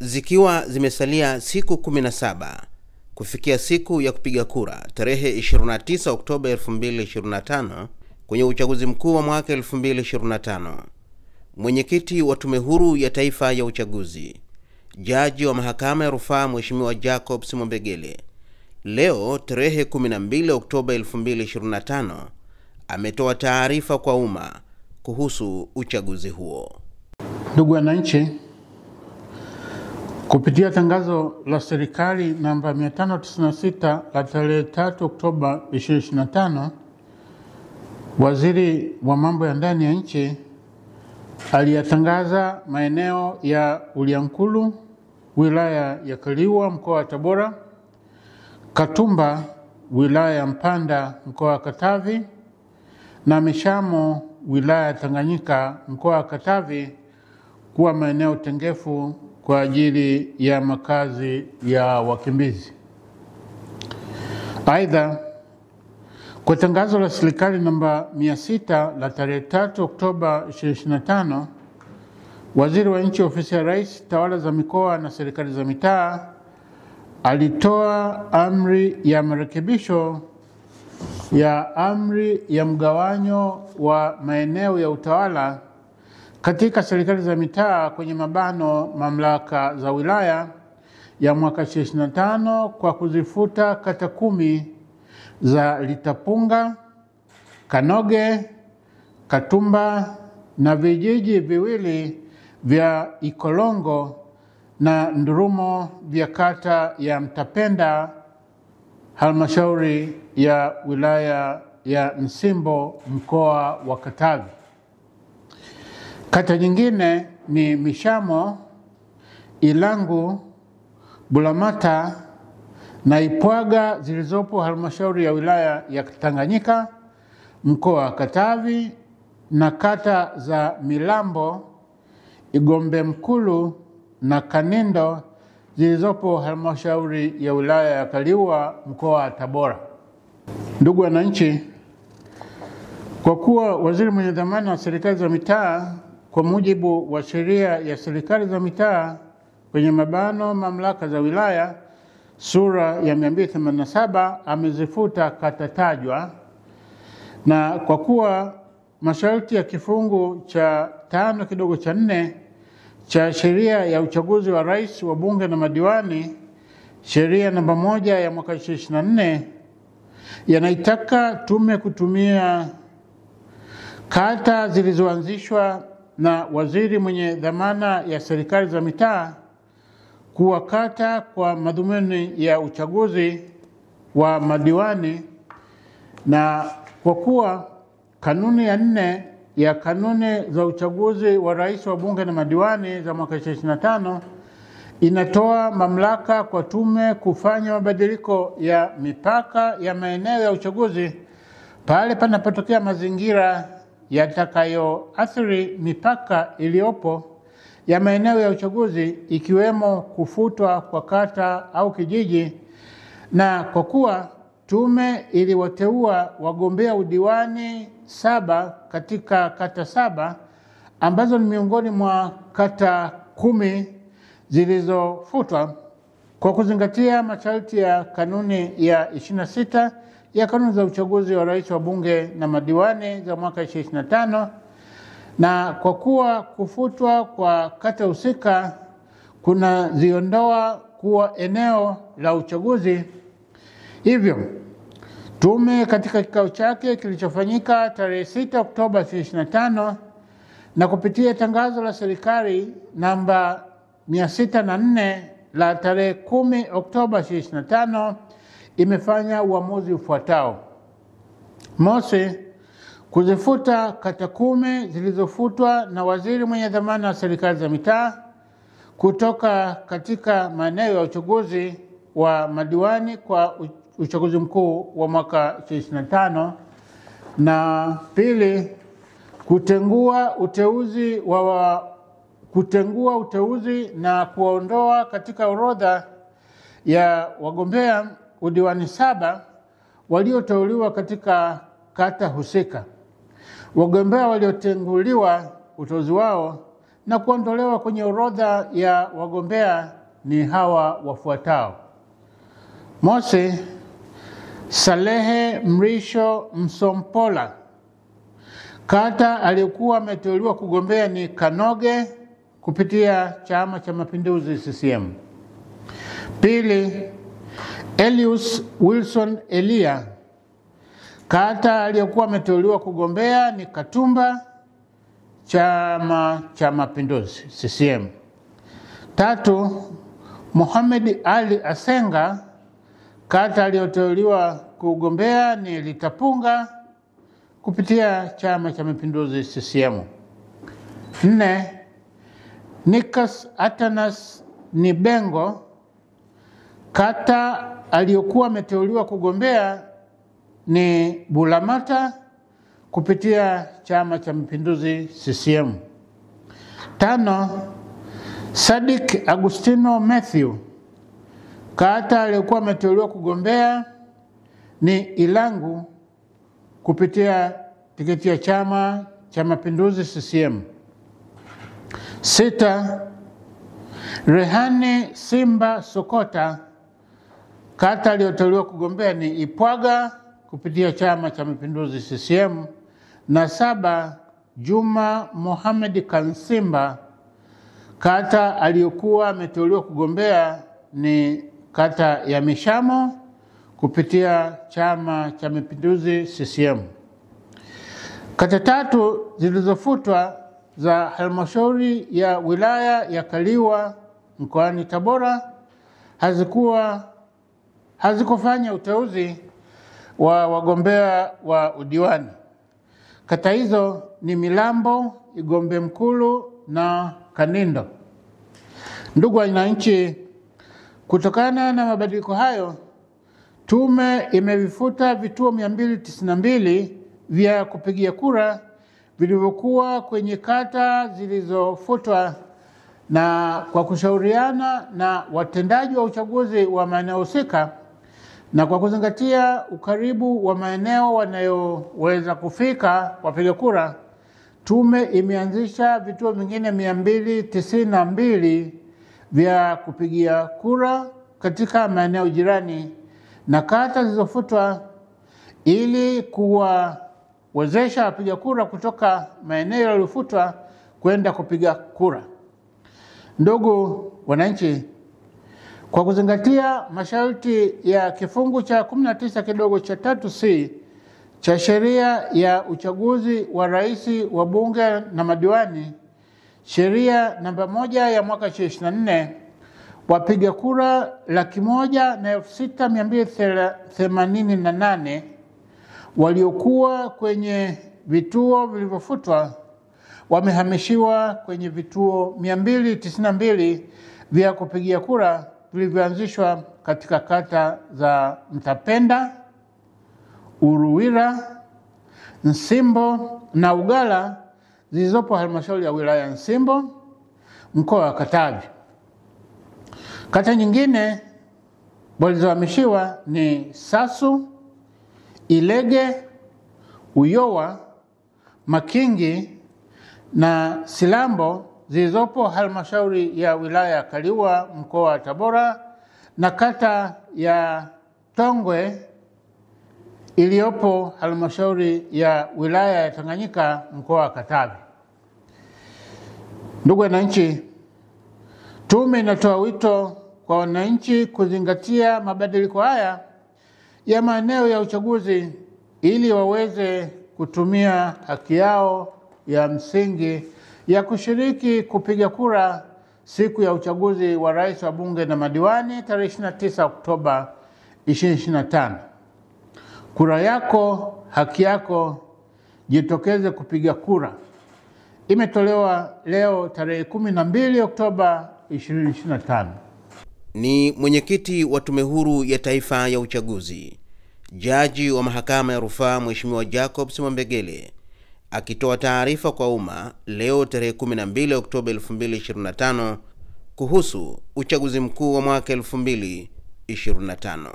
Zikiwa zimesalia siku 17 kufikia siku ya kupiga kura tarehe 29 Oktoba 2025 kwenye uchaguzi mkuu wa mwaka 2025, mwenyekiti wa Tume Huru ya Taifa ya Uchaguzi, Jaji wa Mahakama ya Rufaa Mheshimiwa Jacobs Mwambegele, leo tarehe 12 Oktoba 2025 ametoa taarifa kwa umma kuhusu uchaguzi huo. Ndugu wananchi, kupitia tangazo la serikali namba 596 la tarehe 3 Oktoba 2025, Waziri wa Mambo ya Ndani ya Nchi aliyatangaza maeneo ya Uliankuru, wilaya ya Kaliua, mkoa wa Tabora, Katumba, wilaya ya Mpanda, mkoa wa Katavi, na Mishamo, wilaya ya Tanganyika, mkoa wa Katavi, kuwa maeneo tengefu kwa ajili ya makazi ya wakimbizi. Aidha, kwa tangazo la serikali namba 600 la tarehe 3 Oktoba 2025, Waziri wa Nchi Ofisi ya Rais, Tawala za Mikoa na Serikali za Mitaa alitoa amri ya marekebisho ya amri ya mgawanyo wa maeneo ya utawala katika serikali za mitaa kwenye mabano mamlaka za wilaya ya mwaka 2025 kwa kuzifuta kata 10 za Litapunga, Kanoge, Katumba na vijiji viwili vya Ikolongo na Ndurumo vya kata ya Mtapenda, halmashauri ya wilaya ya Msimbo, mkoa wa Katavi. Kata nyingine ni Mishamo, Ilangu, Bulamata na Ipwaga zilizopo halmashauri ya wilaya ya Tanganyika, mkoa wa Katavi, na kata za Milambo, Igombe Mkulu na Kanindo zilizopo halmashauri ya wilaya ya Kaliua, mkoa wa Tabora. Ndugu wananchi, kwa kuwa waziri mwenye dhamana wa serikali za mitaa kwa mujibu wa sheria ya serikali za mitaa kwenye mabano mamlaka za wilaya sura ya 287 amezifuta kata tajwa, na kwa kuwa masharti ya kifungu cha 5(4) cha sheria ya uchaguzi wa rais, wa bunge na madiwani, sheria namba 1 ya mwaka 2024, yanaitaka tume kutumia kata zilizoanzishwa na waziri mwenye dhamana ya serikali za mitaa kuwa kata kwa madhumuni ya uchaguzi wa madiwani, na kwa kuwa kanuni ya 4 ya kanuni za uchaguzi wa rais, wa bunge na madiwani za mwaka 2025 inatoa mamlaka kwa tume kufanya mabadiliko ya mipaka ya maeneo ya uchaguzi pale panapotokea mazingira yatakayoathiri mipaka iliyopo ya maeneo ya uchaguzi, ikiwemo kufutwa kwa kata au kijiji. Na kwa kuwa tume iliwateua wagombea udiwani 7 katika kata 7 ambazo ni miongoni mwa kata 10 zilizofutwa, kwa kuzingatia masharti ya kanuni ya 26 ya kanuni za uchaguzi wa rais, wa bunge na madiwani za mwaka 2025, na kwa kuwa kufutwa kwa kata husika kuna ziondoa kuwa eneo la uchaguzi, hivyo tume katika kikao chake kilichofanyika tarehe 6 Oktoba 2025 na kupitia tangazo la serikali namba 604 la tarehe 10 Oktoba 2025 imefanya uamuzi ufuatao. Mosi, kuzifuta kata 10 zilizofutwa na waziri mwenye dhamana wa serikali za mitaa kutoka katika maeneo ya uchaguzi wa madiwani kwa uchaguzi mkuu wa mwaka 2025, na pili, kutengua uteuzi na kuwaondoa katika orodha ya wagombea udiwani 7 walioteuliwa katika kata husika. Wagombea waliotenguliwa uteuzi wao na kuondolewa kwenye orodha ya wagombea ni hawa wafuatao: mosi, Salehe Mrisho Msompola. Kata aliyekuwa ameteuliwa kugombea ni Kanoge kupitia Chama cha Mapinduzi CCM. Pili, Elius Wilson Elia. Kata aliyekuwa ameteuliwa kugombea ni Katumba, Chama cha Mapinduzi CCM. Tatu, Mohamed Ali Asenga. Kata aliyoteuliwa kugombea ni Litapunga kupitia Chama cha Mapinduzi CCM. Nne, Nikas Atanas Nibengo. Kata aliyokuwa ameteuliwa kugombea ni Bulamata kupitia Chama cha Mapinduzi CCM. Tano, Sadik Agustino Matthew. Kata aliyokuwa ameteuliwa kugombea ni Ilangu kupitia tiketi ya Chama cha Mapinduzi CCM. Sita, Rehani Simba Sokota. Kata aliyoteuliwa kugombea ni Ipwaga kupitia Chama cha Mapinduzi CCM. Na saba, Juma Mohamed Kansimba. Kata aliyokuwa ameteuliwa kugombea ni kata ya Mishamo kupitia Chama cha Mapinduzi CCM. Kata tatu zilizofutwa za halmashauri ya wilaya ya Kaliua mkoani Tabora hazikufanya uteuzi wa wagombea wa udiwani. Kata hizo ni Milambo, Igombe Mkulu na Kanindo. Ndugu wananchi, kutokana na mabadiliko hayo, tume imevifuta vituo 292 vya kupigia kura vilivyokuwa kwenye kata zilizofutwa, na kwa kushauriana na watendaji wa uchaguzi wa maeneo husika na kwa kuzingatia ukaribu wa maeneo wanayoweza kufika wapiga kura, tume imeanzisha vituo vingine 292 vya kupigia kura katika maeneo jirani na kata zilizofutwa ili kuwawezesha wapiga kura kutoka maeneo yaliyofutwa kwenda kupiga kura. Ndugu wananchi, kwa kuzingatia masharti ya kifungu cha 19 kidogo cha 3C cha sheria ya uchaguzi wa rais, wa bunge na madiwani, sheria namba 1 ya mwaka 2024, wapiga kura 106,288 waliokuwa kwenye vituo vilivyofutwa wamehamishiwa kwenye vituo 292 vya kupigia kura vilivyoanzishwa katika kata za Mtapenda, Uruwira, Nsimbo na Ugala zilizopo halmashauri ya wilaya Nsimbo, mkoa wa Katavi. Kata nyingine walizohamishiwa ni Sasu, Ilege, Uyowa, Makingi na Silambo zilizopo halmashauri ya wilaya ya Kaliua, mkoa wa Tabora, na kata ya Tongwe iliyopo halmashauri ya wilaya ya Tanganyika, mkoa wa Katavi. Ndugu wananchi, tume inatoa wito kwa wananchi kuzingatia mabadiliko haya ya maeneo ya uchaguzi ili waweze kutumia haki yao ya msingi ya kushiriki kupiga kura siku ya uchaguzi wa rais, wa bunge na madiwani tarehe 29 Oktoba 2025. Kura yako, haki yako, jitokeze kupiga kura. Imetolewa leo tarehe 12 Oktoba 2025. Ni mwenyekiti wa Tume Huru ya Taifa ya Uchaguzi, Jaji wa Mahakama ya Rufaa Mheshimiwa Jacobs Mwambegele akitoa taarifa kwa umma leo tarehe 12 Oktoba 2025 kuhusu uchaguzi mkuu wa mwaka 2025.